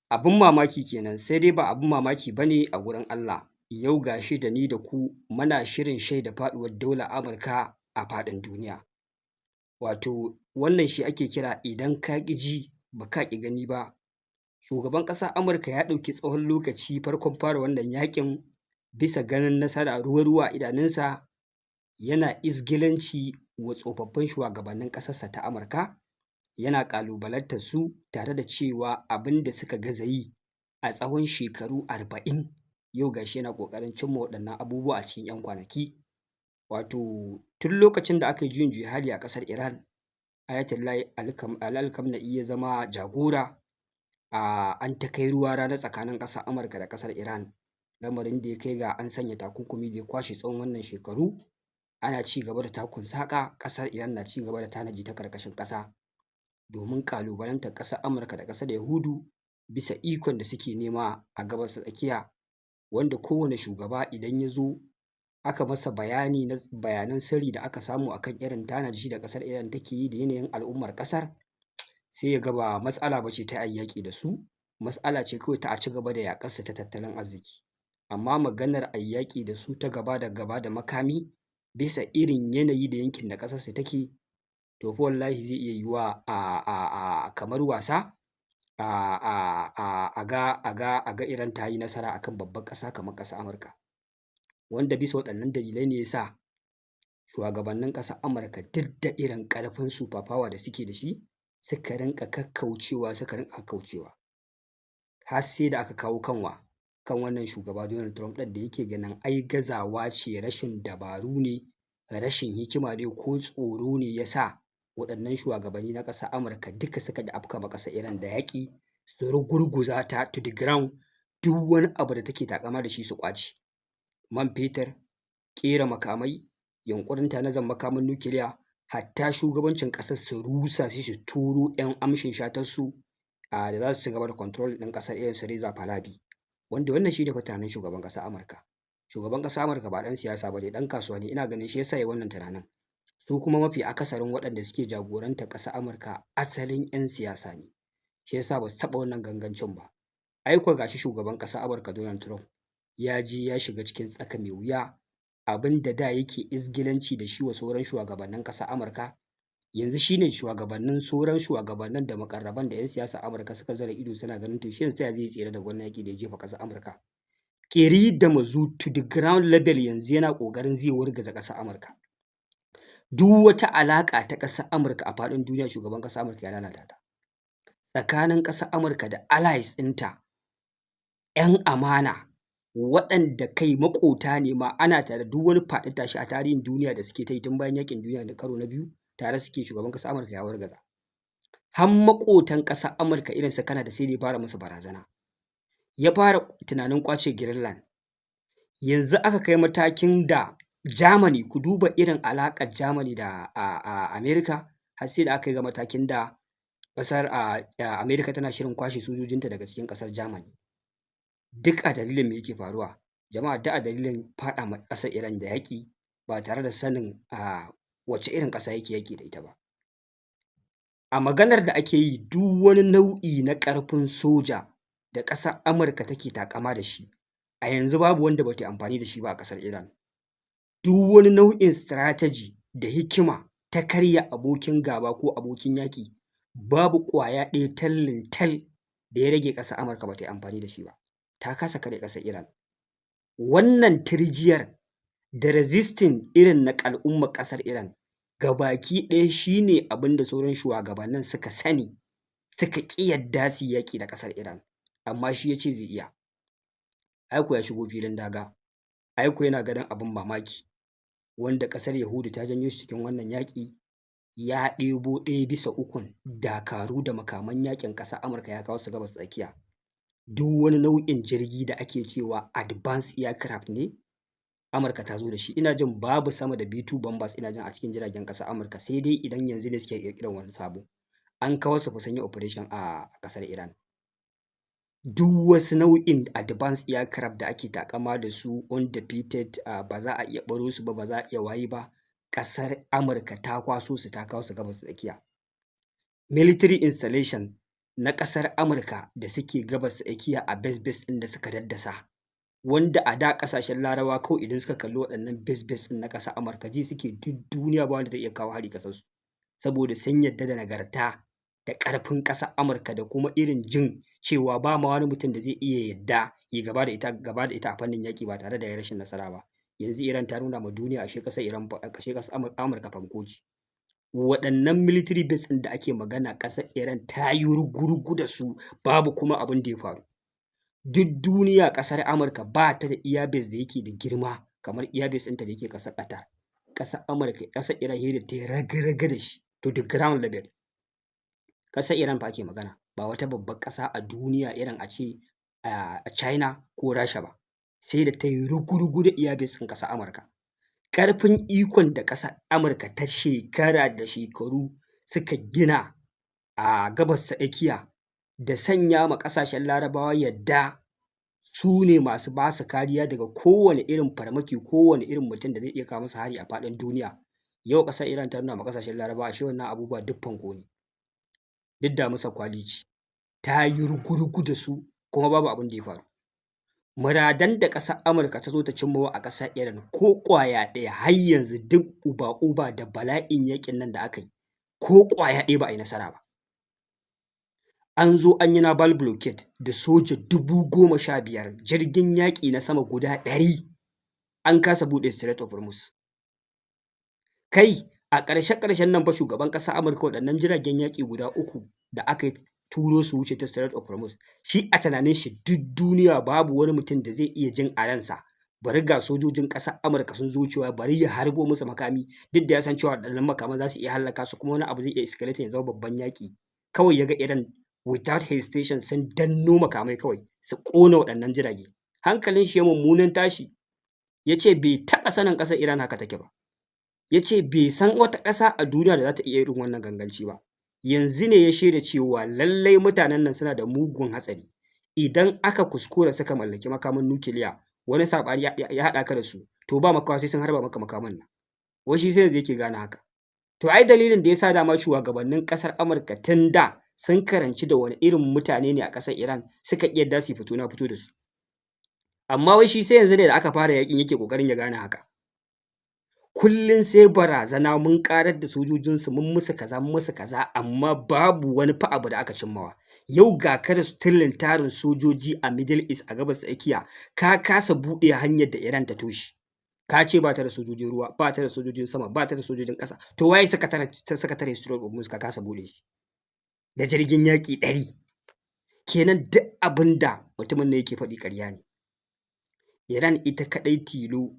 Abin mamaki kenan, sai dai ba abin mamaki ba ne a gurin Allah. Yau ga shi da ni da ku muna shirin shaida faɗuwar daular Amurka a faɗin duniya. Wato wannan shi ake kira idan ka ƙi ji ba ka ƙi gani ba. Shugaban ƙasar Amurka ya ɗauki tsawon lokaci farkon fara wannan yaƙin bisa ganin nasara ruwa-ruwa a idanunsa, yana izgilanci wa tsofaffin shugabannin ƙasarsa ta Amurka, yana ƙalubalantar su tare da cewa abin da suka gaza yi a tsawon shekaru 40 yau ga shi yana ƙoƙarin cimma waɗannan abubuwa a cikin 'yan kwanaki. Wato tun lokacin da aka yi juyin juya hali a ƙasar Iran, Ayatollah Ali Khamenei ya zama jagora, an ta kai ruwa rana tsakanin ƙasar Amurka da ƙasar Iran, lamarin da ya kai ga an sanya takunkumi da ya kwashe tsawon wannan shekaru, ana ci gaba da takun saƙa, ƙasar Iran na ci gaba da tanaji ta ƙarƙashin ƙasa domin ƙalubalantar ƙasar Amurka da ƙasar Yahudu bisa ikon da suke nema a Gabas ta Tsakiya, wanda kowane shugaba idan ya zo aka masa bayani na bayanan sirri da aka samu akan irin tanaji da ƙasar Iran take yi da yanayin al'ummar ƙasar, sai ya ga ba matsala ba ce ta a yi yaƙi da su, matsala ce kawai ta a ci gaba da yaƙar su ta tattalin arziki. Amma maganar a yi yaƙi da su ta gaba da gaba da makami bisa irin yanayi da yankin da ƙasarsu take, to fa wallahi zai iya yiwuwa kamar wasa a ga Iran ta yi nasara akan babbar ƙasa kamar ƙasar Amurka, wanda bisa waɗannan dalilai ne ya sa shugabannin ƙasar Amurka duk da irin ƙarfin super power da suke da shi, suka rinƙa kakkaucewa har sai da aka kawo kan wannan shugaba Donald Trump ɗin da yake ganin ai gazawa ce, rashin dabaru ne, rashin hikima ne ko tsoro ne ya sa waɗannan shugabanni na ƙasar Amurka duka suka afka ma ƙasar Iran da yaƙi, su rugurguza ta to the ground, duk wani abu da take taƙama da shi su ƙwace. Man fetur, ƙera makamai, yunƙurin tanazar makamin nukiliya, hatta shugabancin ƙasar su rusa shi, su turo 'yan amshin shatarsu da za su ci gaba da control ɗin ƙasar irin su Reza Pahlavi, wanda wannan shi ne fa tunanin shugaban ƙasar Amurka. Shugaban ƙasar Amurka ba ɗan siyasa ba ne, ɗan kasuwa ne, ina ganin shi ya sa ya yi wannan tunanin. Su kuma mafi akasarin waɗanda suke jagorantar ƙasar Amurka asalin 'yan siyasa ne, shi ya sa ba su taɓa wannan gangancin ba. Ai kuwa ga shi shugaban ƙasar Amurka Donald Trump ya je ya shiga cikin tsaka mai wuya, abin da da yake izgilanci da shi wa sauran shugabannin ƙasar Amurka, yanzu shi ne sauran shugabannin da muƙarraban da 'yan siyasar Amurka suka zura ido suna ganin to shi yanzu ta ya zai tsira daga wannan yaƙi da ya jefa ƙasar Amurka. Ƙiri da muzu to the ground level yanzu yana ƙoƙarin zai wargaza ƙasar Amurka. Duk wata alaƙa ta ƙasar Amurka a faɗin duniya shugaban ƙasar Amurka ya lalata ta. Tsakanin ƙasar Amurka da allies ɗinta 'yan amana waɗanda kai maƙota ne ma, ana tare, duk wani faɗi tashi a tarihin duniya da suke ta yi tun bayan yaƙin duniya da karo na biyu tare suke, shugaban ƙasar Amurka ya wargaza. Har maƙotan ƙasar Amurka irin su Canada sai da ya fara musu barazana. Ya fara tunanin ƙwace Greenland. Yanzu aka kai matakin da Germany, ku duba irin alaƙar Germany da America, har sai da aka kai ga matakin da ƙasar America tana shirin kwashe sojojinta daga cikin ƙasar Germany. Duk a dalilin me yake faruwa? Jama'a duk a dalilin faɗa ma ƙasar Iran da yaƙi ba tare da sanin wace irin ƙasa yake yaƙi da ita ba. A maganar da ake yi, duk wani nau'i na ƙarfin soja da ƙasar Amurka take taƙama da shi, a yanzu babu wanda ba ta yi amfani da shi ba a ƙasar Iran. Duk wani nau'in strategy da hikima ta karya abokin gaba ko abokin yaƙi, babu ƙwaya ɗaya tallin tal da ya rage ƙasar Amurka ba ta yi amfani da shi ba. Ta kasa karya ƙasar Iran. Wannan tirjiyar da resisting irin na al'ummar ƙasar Iran gabaki ɗaya shi ne abin da sauran shugabannin suka sani, suka ƙi yadda su yi yaƙi da ƙasar Iran, amma shi ya ce zai iya. Ai kuwa ya shigo filin daga, ai kuwa yana ganin abin mamaki, wanda ƙasar Yahudu ta janyo shi cikin wannan yaƙi, ya ɗebo 1/3 dakaru da makaman yaƙin ƙasar Amurka ya kawo su Gabas ta Tsakiya. Duk wani nau'in jirgi da ake cewa advanced aircraft ne, Amurka ta zo da shi. Ina jin babu sama da B-2 bombers ina jin a cikin jiragen ƙasar Amurka, sai dai idan yanzu ne suke ƙirƙirar wani sabo. An kawo su fa sun yi operation a ƙasar Iran. Duk wasu nau'in advanced aircraft da ake taƙama da su undefeated, ba za a iya ɓaro su ba, ba za a iya waye ba, ƙasar Amurka ta kwaso su ta kawo su Gabas ta Tsakiya. Military installation na ƙasar Amurka da suke gabas tsakiya a base ɗin da suka daddasa, wanda a da ƙasashen Larabawa kawai idan suka kalli waɗannan base ɗin na ƙasar Amurka ji suke duk duniya ba wanda zai iya kawo hari ƙasarsu, saboda sun yarda da nagarta da ƙarfin ƙasar Amurka da kuma irin jin cewa ba ma wani mutum da zai iya yarda ya gaba da ita a fannin yaƙi ba tare da ya rashin nasara ba. Yanzu Iran ta nuna ma duniya ashe ƙasar Amurka fanko ce. Waɗannan military base ɗin da ake magana ƙasar Iran ta yi rugu-rugu da su, babu kuma abin da ya faru. Duk duniya ƙasar Amurka ba ta da iya base da yake da girma kamar iya base ɗinta da yake ƙasar Qatar. Ƙasar Amurka, ƙasar Iran sai da ta yi raga-raga da shi to the ground level. Ƙasar Iran fa ake magana, ba wata babbar ƙasa a duniya irin a ce China ko Rasha ba. Sai da ta yi rugu-rugu da iya base ɗin ƙasar Amurka. Ƙarfin ikon da ƙasar Amurka ta shekara da shekaru suka gina a gabas ta tsakiya da sanya ma ƙasashen Larabawa yadda su ne masu ba su kariya daga kowane irin farmaki, kowane irin mutum da zai iya kawo musu hari a faɗin duniya. Yau ƙasar Iran ta nuna ma ƙasashen Larabawa ashe wannan abubuwa duk fanko ne, duk damisar kwali ce. Ta yi rugu-rugu da su kuma babu abin da ya faru. Muradan da ƙasar Amurka ta zo ta cimmawa a ƙasar Iran ko ƙwaya ɗaya har yanzu duk uba da bala'in yaƙin nan da aka yi, ko ƙwaya ɗaya ba a yi nasara ba. An zo an yi naval blockade da soja 15,000, jirgin yaƙi na sama guda 100, an kasa buɗe Strait of Hormuz. Kai a ƙarshe-ƙarshen nan fa shugaban ƙasar Amurka waɗannan jiragen yaƙi guda 3 da aka turo su wuce ta Strait of Hormuz, shi a tunanin shi duk duniya babu wani mutum da zai iya jin a ransa bari ga sojojin ƙasar Amurka sun zo wucewa bari ya harbo musu makami, duk da ya san cewa waɗannan makaman za su iya hallaka su kuma wani abu zai iya escalating ya zama babban yaƙi. Kawai ya ga Iran without hesitation sun danno makamai kawai su ƙona waɗannan jirage. Hankalin shi ya mummunan tashi, ya ce bai taɓa sanin ƙasar Iran haka take ba. Ya ce bai san wata ƙasa a duniya da za ta iya irin wannan ganganci ba. Yanzu ne ya shaida cewa lallai mutanen nan suna da mugun hatsari. Idan aka kuskura suka mallaki makamin nukiliya, wani saɓani ya haɗa ka da su, to ba makawa sai sun harba maka makaman nan. Wai shi sai yanzu yake gane haka. To ai dalilin da ya sa dama shugabannin ƙasar Amurka tun da sun karanci da wani irin mutane ne a ƙasar Iran suka ƙi yarda su fito na fito da su. Amma wai shi sai yanzu ne da aka fara yaƙin yake ƙoƙarin ya gane haka. Kullum sai barazana mun ƙarar da sojojinsu mun musu kaza amma babu wani fa abu da aka cimmawa. Yau ga ka da tilin tarin sojoji a Middle East a gabas tsakiya ka kasa buɗe hanyar da Iran ta toshe. Ka ce ba ta da sojojin ruwa, ba ta da sojojin sama, ba ta da sojojin ƙasa. To waye suka tare Strait of Hormuz ka kasa buɗe shi? Da jirgin yaƙi 100. Kenan duk abin da mutumin nan yake faɗi ƙarya ne. Iran ita kaɗai tilo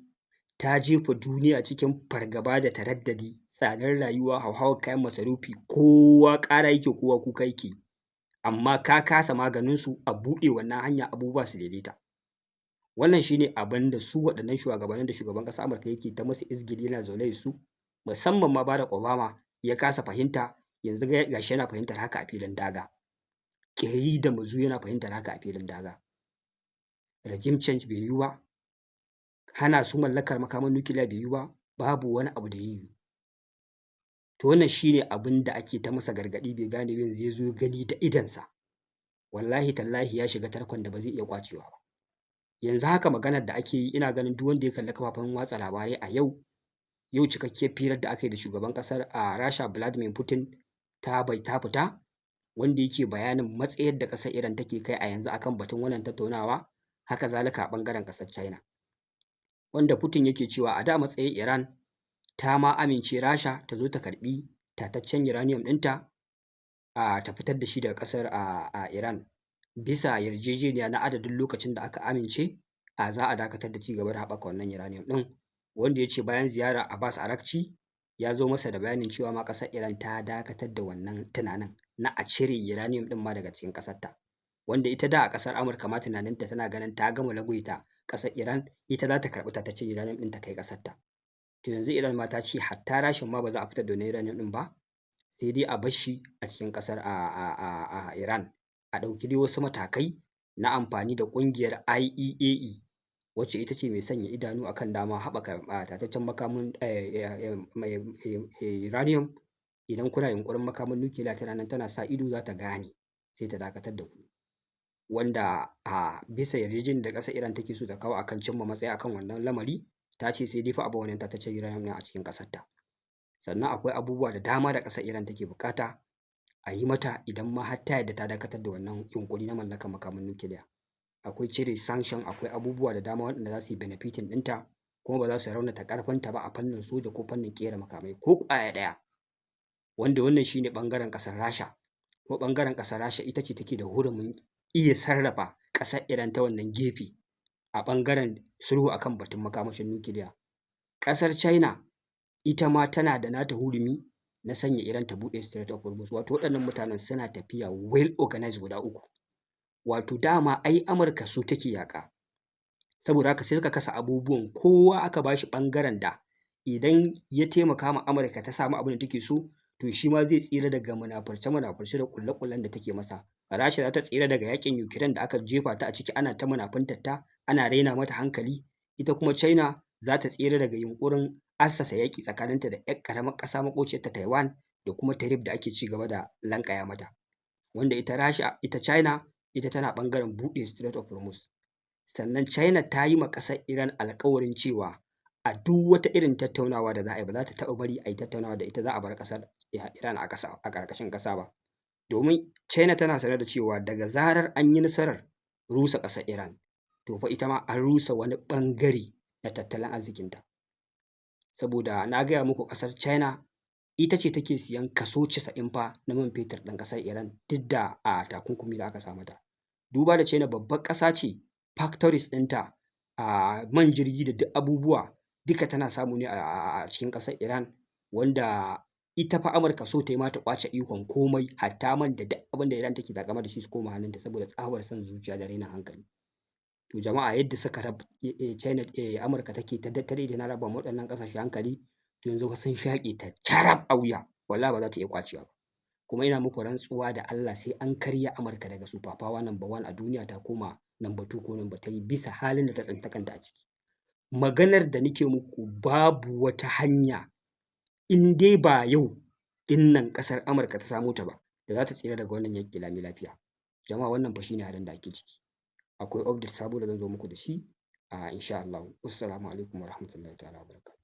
ta jefa duniya cikin fargaba da taraddadi, tsadar rayuwa, hauhawar kayan masarufi, kowa ƙara yake kowa kuka yake. Amma ka kasa maganin su a buɗe wannan hanya abubuwa su daidaita. Wannan shine abin da su waɗannan shugabannin da shugaban ƙasar Amurka yake ta musu izgili yana zaune su, musamman ma Barack Obama ya kasa fahimta, yanzu gashi yana fahimtar haka a filin daga. Ƙiri da muzu yana fahimtar haka a filin daga. Regime change bai yiwu ba, hana su mallakar makaman nukiliya bai yiwu ba, babu wani abu da ya yiwu. To wannan shine abin da ake ta masa gargaɗi bai gane ba, yanzu ya zo gani da idonsa. Wallahi tallahi ya shiga tarkon da ba zai iya ƙwacewa ba. Yanzu haka maganar da ake yi ina ganin duk wanda ya kalli kafafen watsa labarai a yau cikakkiyar firar da aka yi da shugaban ƙasar a Rasha Vladimir Putin ta fita, wanda yake bayanin matsayar da ƙasar Iran take kai a yanzu akan batun wannan tattaunawa, haka zalika a ɓangaren ƙasar China. Wanda Putin yake cewa a da matsayin Iran ta ma amince Rasha ta zo ta karɓi tataccen uranium ɗinta ta fitar da shi daga ƙasar a Iran bisa yarjejeniya na adadin lokacin da aka amince za a dakatar da ci gaba da haɓaka wannan uranium ɗin, wanda ya ce bayan ziyarar Abbas Araghchi ya zo masa da bayanin cewa ma ƙasar Iran ta dakatar da wannan tunanin na a cire uranium ɗin ma daga cikin ƙasarta, wanda ita da a ƙasar Amurka ma tunaninta tana ganin ta gama lagwaita ƙasar Iran, ita za ta karɓi tataccen uranium ɗin ta kai ƙasarta. To yanzu Iran ma ta ce hatta Rashin ma ba za a fitar da wannan uranium ɗin ba, sai dai a bar shi a cikin ƙasar Iran. A ɗauki dai wasu matakai na amfani da ƙungiyar IAEA wacce ita ce mai sanya idanu akan dama haɓaka tataccen makamin uranium. Idan kuna yunƙurin makamin nukiliya tana nan tana sa ido za ta gane. sai ta dakatar da ku. Wanda a bisa yarjejeniyar da ƙasar Iran take so ta kawo akan cimma matsaya akan wannan lamari, ta ce sai dai fa a bar wannan tataccen uranium ɗin a cikin ƙasarta. Sannan akwai abubuwa da dama da ƙasar Iran take buƙata a yi mata idan ma har ta yarda ta dakatar da wannan yunƙuri na mallakar makaman nukiliya. Akwai cire sanction, akwai abubuwa da dama waɗanda za su yi benefiting ɗinta, kuma ba za su raunata ƙarfinta ba a fannin soja ko fannin ƙera makamai ko ƙwaya ɗaya. Wanda wannan shi ne ɓangaren ƙasar Rasha, kuma ɓangaren ƙasar Rasha ita ce take da hurumin iya sarrafa ƙasar Iran ta wannan gefe a ɓangaren sulhu akan batun makamashin nukiliya. Ƙasar China ita ma tana da nata hurumi na sanya Iran ta buɗe Strait of Hormuz. Wato waɗannan mutanen suna tafiya well organized guda uku. Wato dama ai Amurka su take yaƙa, saboda haka sai suka kasa abubuwan, kowa aka ba shi ɓangaren da idan ya taimaka ma Amurka ta samu abin da take so, to shi ma zai tsira daga munafurce-munafurce da ƙulle-ƙullen da take masa. Rasha za ta tsira daga yaƙin Ukraine da aka jefa ta a ciki ana ta munafuntar ta, ana raina mata hankali. Ita kuma China za ta tsira daga yunƙurin assasa yaƙi tsakaninta da ‘yar ƙaramar ƙasa maƙociyarta Taiwan da kuma tarif da ake ci gaba da lanƙaya mata. Wanda ita China ita tana ɓangaren buɗe Strait of Hormuz. Sannan China ta yi ma ƙasar Iran alƙawarin cewa a duk wata irin tattaunawa da za a yi ba za ta taɓa bari a yi tattaunawa da ita za a bar ƙasar Iran a ƙarƙashin ƙasa ba. Domin China tana sane da cewa daga zarar an yi nasarar rusa ƙasar Iran, to fa ita ma an rusa wani ɓangare na tattalin arzikinta. Saboda na gaya muku ƙasar China ita ce take siyan kaso 90 fa na man fetur ɗin ƙasar Iran, duk da a takunkumi da aka sa mata. Duba da China babbar ƙasa ce, factories ɗinta, man jirgi da duk abubuwa duka tana samu ne a cikin ƙasar Iran, wanda ita fa Amurka so ta yi ma ta ƙwace ikon komai, hatta man da duk abin da Iran take taƙama da shi su koma hannunta saboda tsabar son zuciya da rainin hankali. To jama'a yadda suka Amurka take ta daɗe tana raba ma waɗannan ƙasashe hankali, to yanzu fa sun shaƙe ta carab a wuya, wallahi ba za ta iya ƙwacewa ba. Kuma ina muku rantsuwa da Allah sai an karya Amurka daga super power number 1 a duniya ta koma number 2 ko number 3 bisa halin da ta tsinta kanta a ciki. Maganar da nake muku babu wata hanya in dai ba yau ɗin nan ƙasar Amurka ta samo ta ba da za ta tsira daga wannan yaƙi lami lafiya. Jama'a wannan fa shine halin da ake ciki. Akwai update sabo da zan zo muku da shi insha Allah. Wassalamu alaikum warahmatullahi ta'ala wabarakatuh.